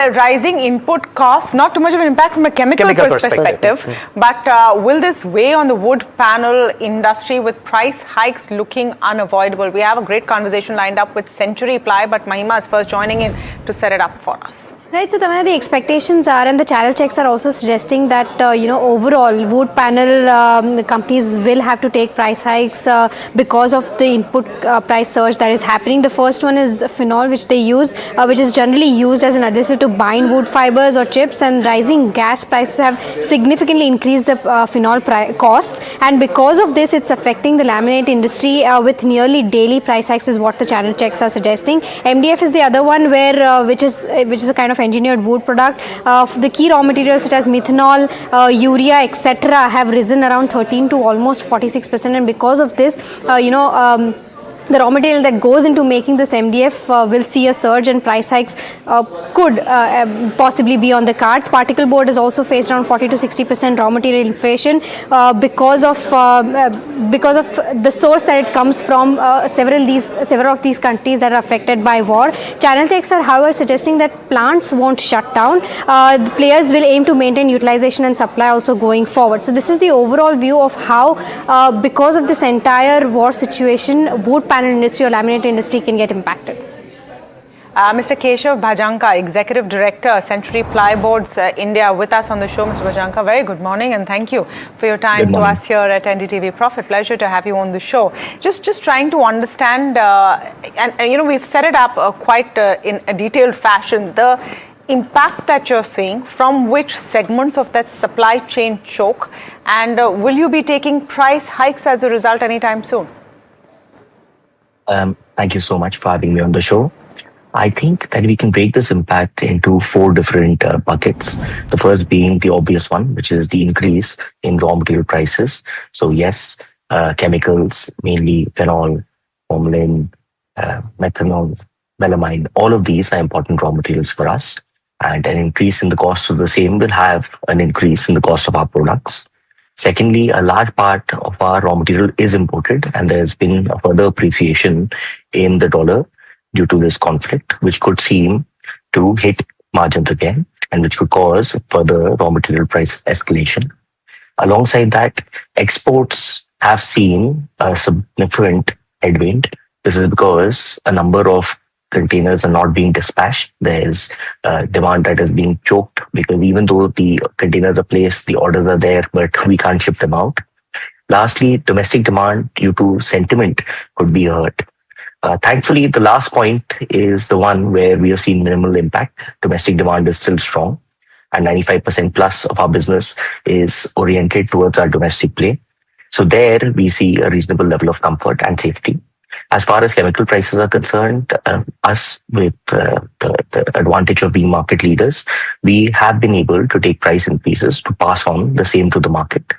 Rising input costs, not too much of an impact from a chemical perspective, but will this weigh on the wood panel industry with price hikes looking unavoidable? We have a great conversation lined up with CenturyPly, but Mahima is first joining in to set it up for us. Right, so the expectations are, and the channel checks are also suggesting that, overall wood panel companies will have to take price hikes because of the input price surge that is happening. The first one is phenol, which they use, which is generally used as an adhesive to bind wood fibers or chips, and rising gas prices have significantly increased the phenol costs, and because of this it's affecting the laminate industry with nearly daily price hikes is what the channel checks are suggesting. MDF is the other one where which is a kind of engineered wood product. The key raw materials such as methanol, urea, etc. have risen around 13 to almost 46%, and because of this, the raw material that goes into making this MDF will see a surge, and price hikes could possibly be on the cards. Particle board has also faced around 40 to 60% raw material inflation because of the source that it comes from. Several of these countries that are affected by war. Channel checks are, however, suggesting that plants won't shut down. The players will aim to maintain utilization and supply also going forward. So this is the overall view of how, because of this entire war situation, wood panel industry or laminate industry can get impacted. Mr. Keshav Bhajanka, Executive Director, CenturyPly Boards India, with us on the show. Mr. Bhajanka, very good morning and thank you for your time to us here at NDTV. Profit, pleasure to have you on the show. Just trying to understand, and we've set it up quite in a detailed fashion, the impact that you're seeing from which segments of that supply chain choke, and will you be taking price hikes as a result anytime soon? Thank you so much for having me on the show. I think that we can break this impact into 4 different buckets. The first being the obvious one, which is the increase in raw material prices. So yes, chemicals, mainly phenol, formalin, methanol, melamine, all of these are important raw materials for us. And an increase in the cost of the same will have an increase in the cost of our products. Secondly, a large part of our raw material is imported, and there's been a further appreciation in the dollar due to this conflict, which could seem to hit margins again, and which could cause further raw material price escalation. Alongside that, exports have seen a significant headwind. This is because a number of containers are not being dispatched. There's demand that is being choked because even though the containers are placed, the orders are there, but we can't ship them out. Lastly, domestic demand due to sentiment could be hurt. Thankfully, the last point is the one where we have seen minimal impact. Domestic demand is still strong, and 95% plus of our business is oriented towards our domestic play. So there we see a reasonable level of comfort and safety. As far as chemical prices are concerned, us with the advantage of being market leaders, we have been able to take price increases to pass on the same to the market.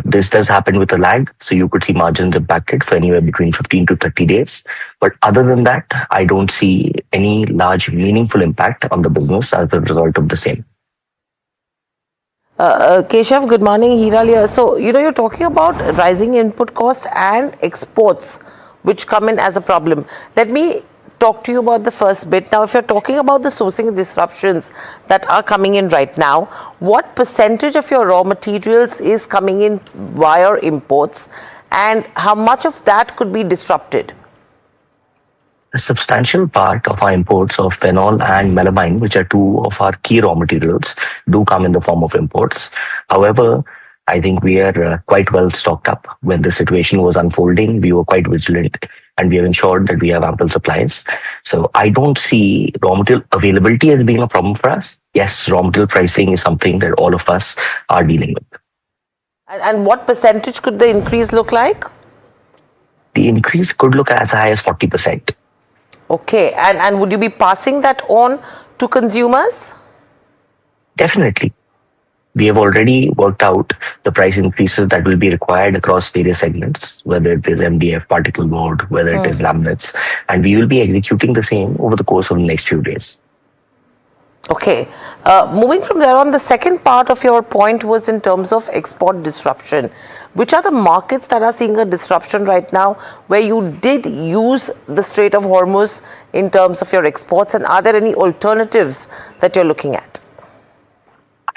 This does happen with a lag, so you could see margins impacted for anywhere between 15 to 30 days. But other than that, I don't see any large meaningful impact on the business as a result of the same. Keshav, good morning. Heera here. So, you're talking about rising input cost and exports, which come in as a problem. Let me talk to you about the first bit. Now, if you're talking about the sourcing disruptions that are coming in right now, what percentage of your raw materials is coming in via imports, and how much of that could be disrupted? A substantial part of our imports of phenol and melamine, which are 2 of our key raw materials, do come in the form of imports. However, I think we are quite well stocked up. When the situation was unfolding, we were quite vigilant, and we have ensured that we have ample supplies. So I don't see raw material availability as being a problem for us. Yes, raw material pricing is something that all of us are dealing with. And what percentage could the increase look like? The increase could look as high as 40%. Okay, and would you be passing that on to consumers? Definitely. We have already worked out the price increases that will be required across various segments, whether it is MDF, particle board, whether it is laminates, and we will be executing the same over the course of the next few days. Okay, moving from there on, the second part of your point was in terms of export disruption. Which are the markets that are seeing a disruption right now where you did use the Strait of Hormuz in terms of your exports, and are there any alternatives that you're looking at?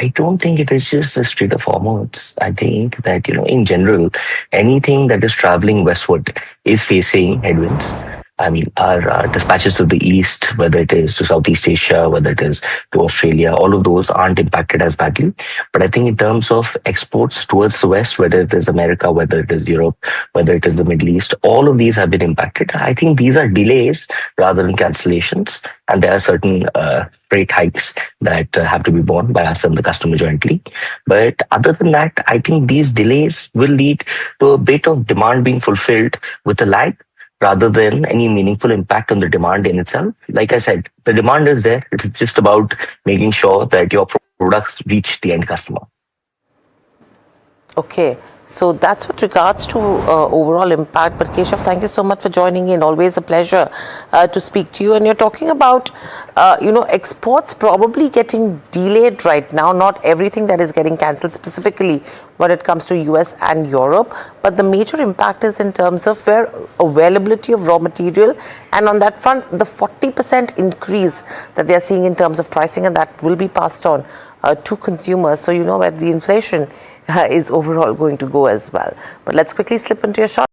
I don't think it is just the Strait of Hormuz. I think that, in general, anything that is traveling westward is facing headwinds. I mean, our dispatches to the east, whether it is to Southeast Asia, whether it is to Australia, all of those aren't impacted as badly. But I think in terms of exports towards the west, whether it is America, whether it is Europe, whether it is the Middle East, all of these have been impacted. I think these are delays rather than cancellations. And there are certain freight hikes that have to be borne by us and the customer jointly. But other than that, I think these delays will lead to a bit of demand being fulfilled with a lag, rather than any meaningful impact on the demand in itself. Like I said, the demand is there. It's just about making sure that your products reach the end customer. Okay, so that's with regards to overall impact. But Keshav, thank you so much for joining in. Always a pleasure to speak to you. And you're talking about, exports probably getting delayed right now. Not everything that is getting cancelled, specifically when it comes to US and Europe. But the major impact is in terms of where availability of raw material. And on that front, the 40% increase that they are seeing in terms of pricing, and that will be passed on to consumers. So you know where the inflation is overall going to go as well. But let's quickly slip into your shot.